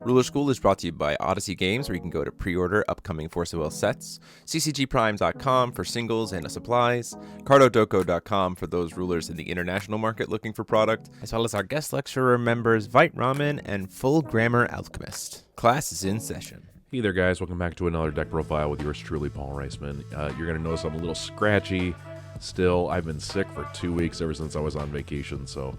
Ruler School is brought to you by Odyssey Games, where you can go to pre-order upcoming Force of Will sets, ccgprime.com for singles and supplies, cardodoko.com for those rulers in the international market looking for product, as well as our guest lecturer members Vite Ramen and Full Grammar Alchemist. Class is in session. Hey there, guys. Welcome back to another deck profile with yours truly, Paul Reisman. You're going to notice I'm a little scratchy still. I've been sick for 2 weeks ever since I was on vacation, so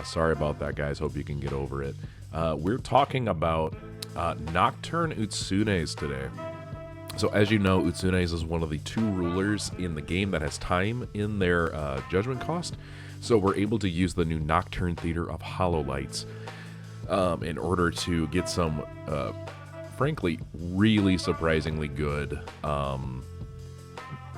sorry about that, guys. Hope you can get over it. We're talking about Nocturne Utsunes today. So as you know, Utsunes is one of the 2 rulers in the game that has time in their judgment cost. So we're able to use the new Nocturne Theater of Hololights in order to get some, frankly, really surprisingly good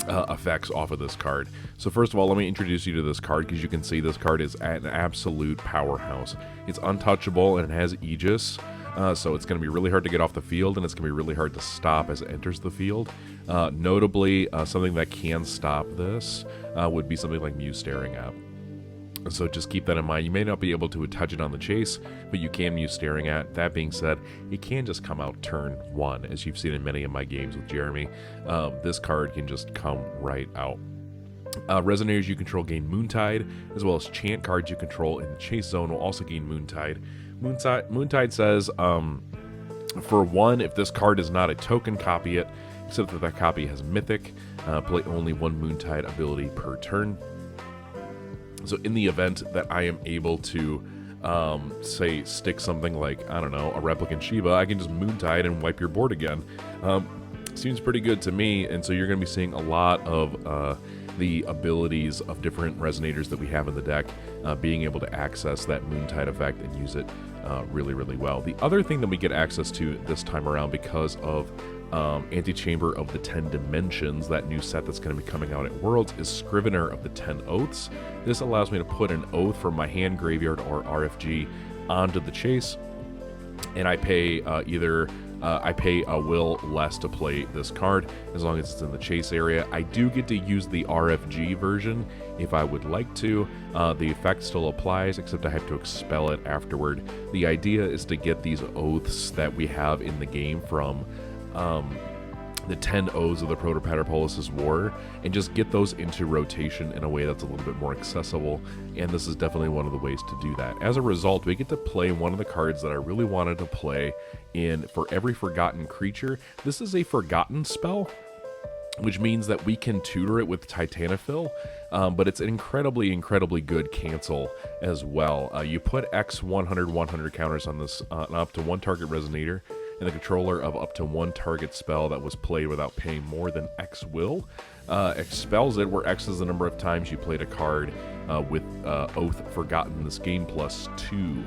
effects off of this card. So first of all, let me introduce you to this card, because you can see this card is an absolute powerhouse. It's untouchable and it has Aegis, so it's going to be really hard to get off the field, and it's going to be really hard to stop as it enters the field. Notably, something that can stop this would be something like Muse Staring At. So just keep that in mind. You may not be able to touch it on the chase, but you can Muse Staring At. That being said, it can just come out turn 1, as you've seen in many of my games with Jeremy. This card can just come right out. Resonators you control gain Moontide, as well as chant cards you control in the chase zone will also gain Moontide. Moontide says, for 1, if this card is not a token, copy it, except that copy has Mythic. Play only 1 Moontide ability per turn. So in the event that I am able to, say, stick something like, I don't know, a Replicant Shiva, I can just Moontide and wipe your board again. Seems pretty good to me, and so you're going to be seeing a lot of the abilities of different Resonators that we have in the deck, being able to access that Moontide effect and use it really, really well. The other thing that we get access to this time around, because of Antechamber of the 10 Dimensions, that new set that's going to be coming out at Worlds, is Scrivener of the 10 Oaths. This allows me to put an oath from my hand, graveyard, or RFG onto the chase, and I pay I pay a will less to play this card, as long as it's in the chase area. I do get to use the RFG version if I would like to. The effect still applies, except I have to expel it afterward. The idea is to get these oaths that we have in the game from the 10 O's of the Proto-Paterpolis' War, and just get those into rotation in a way that's a little bit more accessible, and this is definitely one of the ways to do that. As a result, we get to play one of the cards that I really wanted to play in For Every Forgotten Creature. This is a Forgotten spell, which means that we can tutor it with Titanophil, but it's an incredibly, incredibly good cancel as well. You put X 100 counters on this up to 1 target Resonator, and the controller of up to 1 target spell that was played without paying more than X will expels it, where X is the number of times you played a card with Oath Forgotten this game plus 2.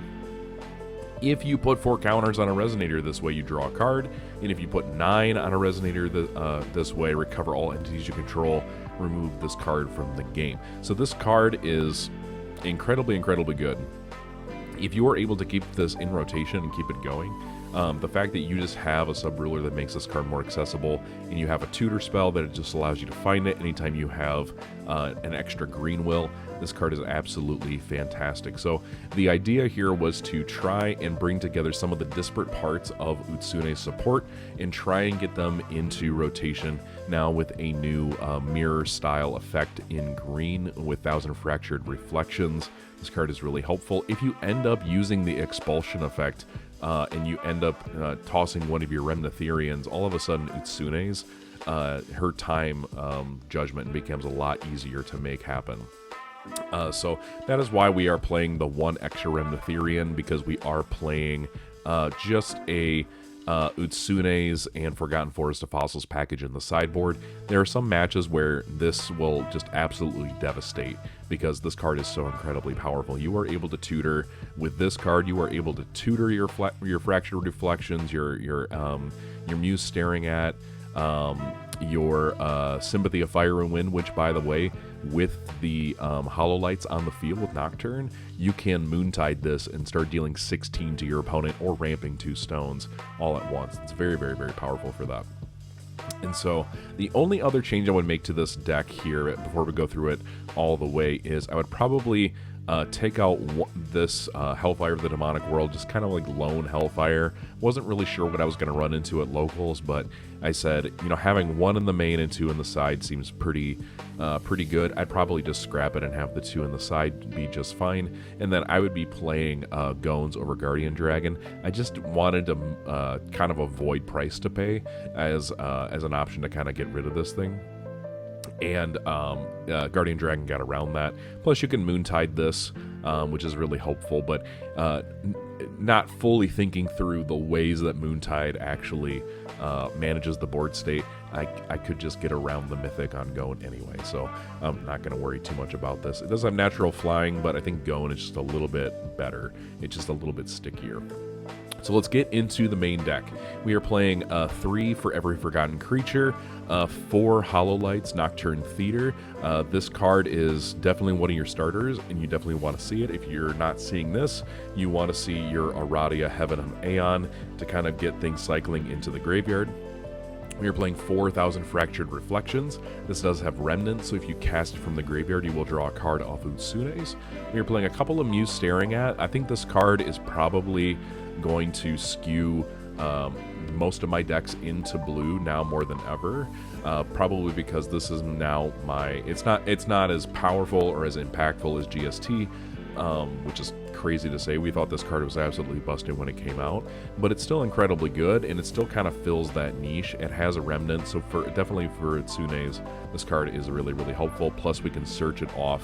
If you put 4 counters on a Resonator this way, you draw a card, and if you put 9 on a Resonator this way, recover all entities you control, remove this card from the game. So this card is incredibly, incredibly good. If you are able to keep this in rotation and keep it going, the fact that you just have a sub-ruler that makes this card more accessible, and you have a tutor spell that it just allows you to find it anytime you have an extra green will, this card is absolutely fantastic. So the idea here was to try and bring together some of the disparate parts of Utsune's support and try and get them into rotation now with a new mirror style effect in green with 1,000 Fractured Reflections. This card is really helpful. If you end up using the expulsion effect, and you end up tossing one of your Remnitherians, all of a sudden Utsune's, her time judgment becomes a lot easier to make happen. So that is why we are playing the 1 extra Remnitherian, because we are playing just a Utsunes and Forgotten Forest of Fossils package in the sideboard. There are some matches where this will just absolutely devastate, because this card is so incredibly powerful. You are able to tutor with this card. You are able to tutor your Fractured Reflections, your Muse Staring At, your Sympathy of Fire and Wind, which, by the way, with the Hololights on the field with Nocturne, you can Moontide this and start dealing 16 to your opponent, or ramping 2 stones all at once. It's very, very, very powerful for that. And so the only other change I would make to this deck here before we go through it all the way is I would probably take out this Hellfire of the Demonic World, just kind of like lone Hellfire. Wasn't really sure what I was going to run into at locals, but I said, you know, having 1 in the main and 2 in the side seems pretty good. I'd probably just scrap it and have the 2 in the side be just fine. And then I would be playing Gones over Guardian Dragon. I just wanted to kind of avoid price to pay as an option to kind of get rid of this thing. And Guardian Dragon got around that. Plus, you can Moontide this, which is really helpful, but not fully thinking through the ways that Moontide actually manages the board state. I could just get around the Mythic on Gone anyway, so I'm not going to worry too much about this. It does have natural flying, but I think Gone is just a little bit better. It's just a little bit stickier. So let's get into the main deck. We are playing 3 for every Forgotten Creature, 4 Hololights Nocturne Theater. This card is definitely one of your starters, and you definitely want to see it. If you're not seeing this, you want to see your Aradia Heaven of Aeon to kind of get things cycling into the graveyard. We are playing 4,000 Fractured Reflections. This does have Remnant, so if you cast it from the graveyard, you will draw a card off Utsunes. We are playing a couple of Muse Staring At. I think this card is probably going to skew most of my decks into blue now more than ever, probably because this is now it's not as powerful or as impactful as GST, which is crazy to say. We thought this card was absolutely busted when it came out, but it's still incredibly good, and it still kind of fills that niche. It has a Remnant, so definitely for Utsunes, this card is really, really helpful. Plus, we can search it off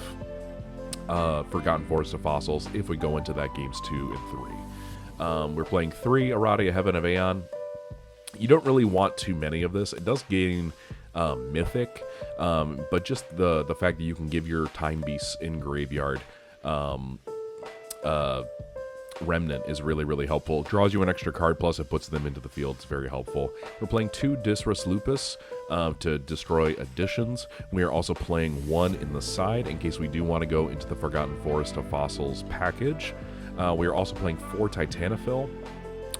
Forgotten Forest of Fossils if we go into that games 2 and 3. We're playing 3 Aradia Heaven of Aeon. You don't really want too many of this. It does gain Mythic, but just the fact that you can give your Time Beasts in graveyard Remnant is really, really helpful. Draws you an extra card, plus it puts them into the field. It's very helpful. We're playing 2 Disrus Lupus to destroy additions. We are also playing 1 in the side in case we do want to go into the Forgotten Forest of Fossils package. We are also playing 4 Titanophil.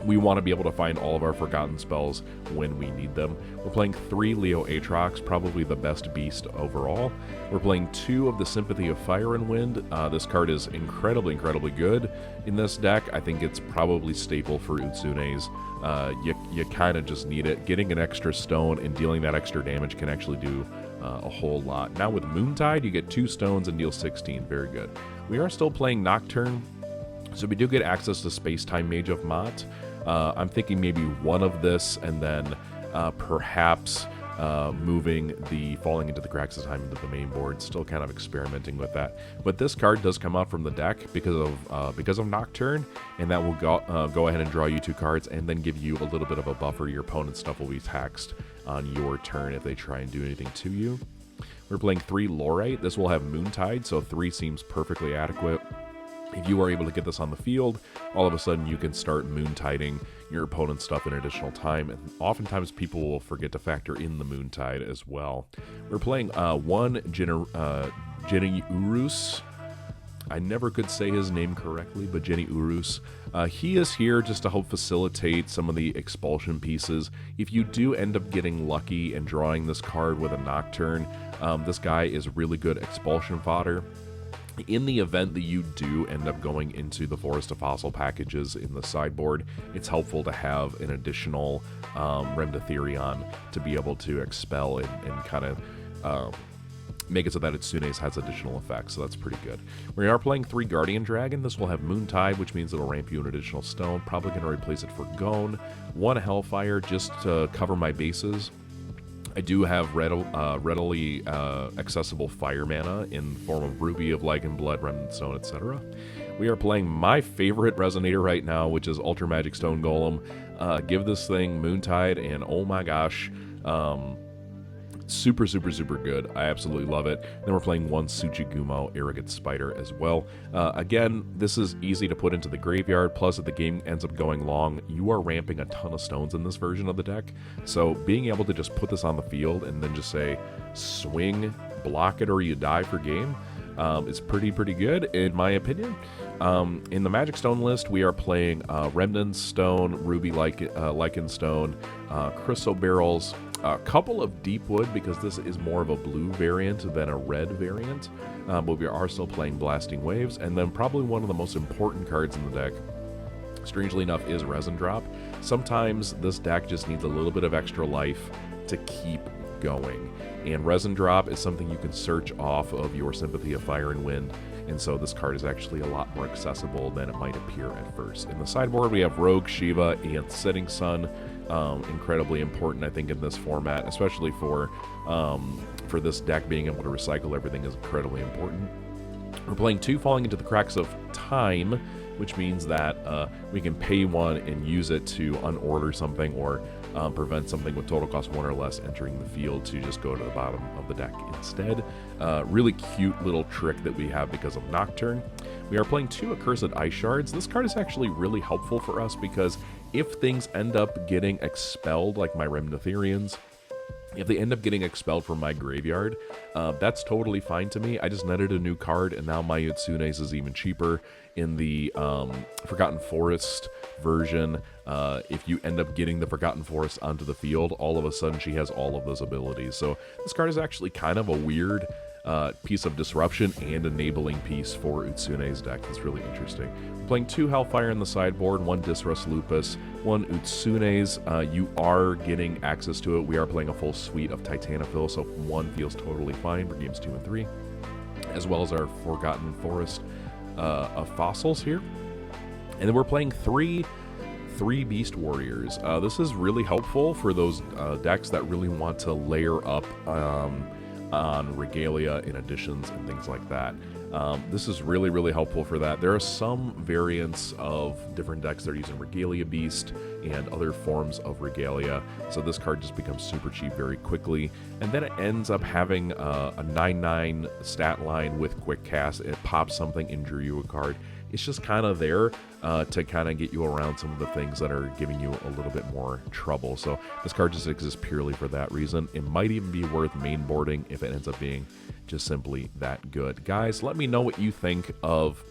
We want to be able to find all of our forgotten spells when we need them. We're playing 3 Leo Aatrox, probably the best beast overall. We're playing 2 of the Sympathy of Fire and Wind. This card is incredibly, incredibly good in this deck. I think it's probably staple for Utsunes. You kind of just need it. Getting an extra stone and dealing that extra damage can actually do a whole lot. Now with Moontide, you get 2 stones and deal 16. Very good. We are still playing Nocturne, so we do get access to Space-Time Mage of Mott. I'm thinking maybe 1 of this, and then perhaps moving the Falling into the Cracks of Time into the main board. Still kind of experimenting with that. But this card does come out from the deck because of Nocturne, and that will go ahead and draw you 2 cards, and then give you a little bit of a buffer. Your opponent's stuff will be taxed on your turn if they try and do anything to you. We're playing 3 Lorite. This will have Moontide, so 3 seems perfectly adequate. If you are able to get this on the field, all of a sudden you can start Moontiding your opponent's stuff in additional time, and oftentimes people will forget to factor in the Moontide as well. We're playing 1 Jenny Urus. I never could say his name correctly, but Jenny Urus. He is here just to help facilitate some of the expulsion pieces. If you do end up getting lucky and drawing this card with a Nocturne, this guy is really good expulsion fodder. In the event that you do end up going into the Forest of Fossil packages in the sideboard, it's helpful to have an additional Remdatherion to be able to expel and kind of make it so that Utsunes has additional effects, so that's pretty good. We are playing 3 Guardian Dragon. This will have Moontide, which means it'll ramp you an additional stone. Probably going to replace it for Gone. 1 Hellfire just to cover my bases. I do have readily accessible fire mana in the form of Ruby of Lichen Blood, Remnant Stone, etc. We are playing my favorite Resonator right now, which is Ultra Magic Stone Golem. Give this thing Moontide, and oh my gosh, super, super, super good. I absolutely love it. Then we're playing 1 Tsuchigumo Arrogant Spider as well. Again, this is easy to put into the graveyard, plus if the game ends up going long, you are ramping a ton of stones in this version of the deck. So being able to just put this on the field and then just say, swing, block it, or you die for game, is pretty good, in my opinion. In the Magic Stone list, we are playing Remnant Stone, Ruby Lichen Stone, Crystal Barrels, A couple of deep wood because this is more of a blue variant than a red variant, but we are still playing Blasting Waves, and then probably one of the most important cards in the deck, strangely enough, is Resin Drop. Sometimes this deck just needs a little bit of extra life to keep going, and Resin Drop is something you can search off of your Sympathy of Fire and Wind, and so this card is actually a lot more accessible than it might appear at first. In the sideboard, we have Rogue, Shiva, and Setting Sun. Incredibly important, I think, in this format, especially for this deck. Being able to recycle everything is incredibly important. We're playing 2 Falling into the Cracks of Time, which means that we can pay 1 and use it to unorder something or prevent something with total cost 1 or less entering the field to just go to the bottom of the deck instead. Really cute little trick that we have because of Nocturne. We are playing 2 Accursed Ice Shards. This card is actually really helpful for us because if things end up getting expelled, like my Remnitherians, if they end up getting expelled from my graveyard, that's totally fine to me. I just netted a new card, and now my Utsunes is even cheaper. In the Forgotten Forest version, if you end up getting the Forgotten Forest onto the field, all of a sudden she has all of those abilities. So this card is actually kind of a weird piece of disruption and enabling piece for Utsune's deck. That's really interesting. We're playing 2 Hellfire in the sideboard, 1 Disrust Lupus, 1 Utsunes. You are getting access to it. We are playing a full suite of Titanophil, so 1 feels totally fine for games 2 and 3, as well as our Forgotten Forest of Fossils here. And then we're playing 3 Beast Warriors. This is really helpful for those decks that really want to layer up on Regalia in additions and things like that. This is really, really helpful for that. There are some variants of different decks that are using Regalia Beast and other forms of Regalia, so this card just becomes super cheap very quickly, and then it ends up having a 9/9 stat line with Quick Cast. It pops something, injure you a card. It's just kind of there to kind of get you around some of the things that are giving you a little bit more trouble. So this card just exists purely for that reason. It might even be worth mainboarding if it ends up being just simply that good. Guys, let me know what you think of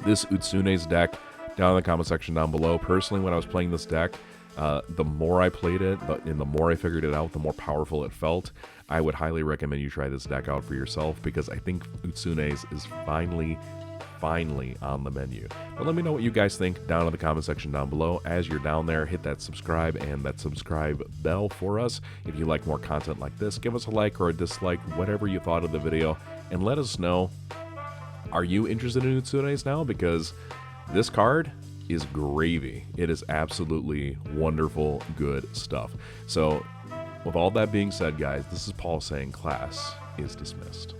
this Utsunes deck down in the comment section down below. Personally, when I was playing this deck, the more I played it, and the more I figured it out, the more powerful it felt. I would highly recommend you try this deck out for yourself because I think Utsunes is finally on the menu. But let me know what you guys think down in the comment section down below. As you're down there, hit that subscribe and that subscribe bell for us. If you like more content like this, give us a like or a dislike, whatever you thought of the video, and let us know, are you interested in Utsunes now? Because this card is gravy. It is absolutely wonderful, good stuff. So with all that being said, guys, this is Paul saying class is dismissed.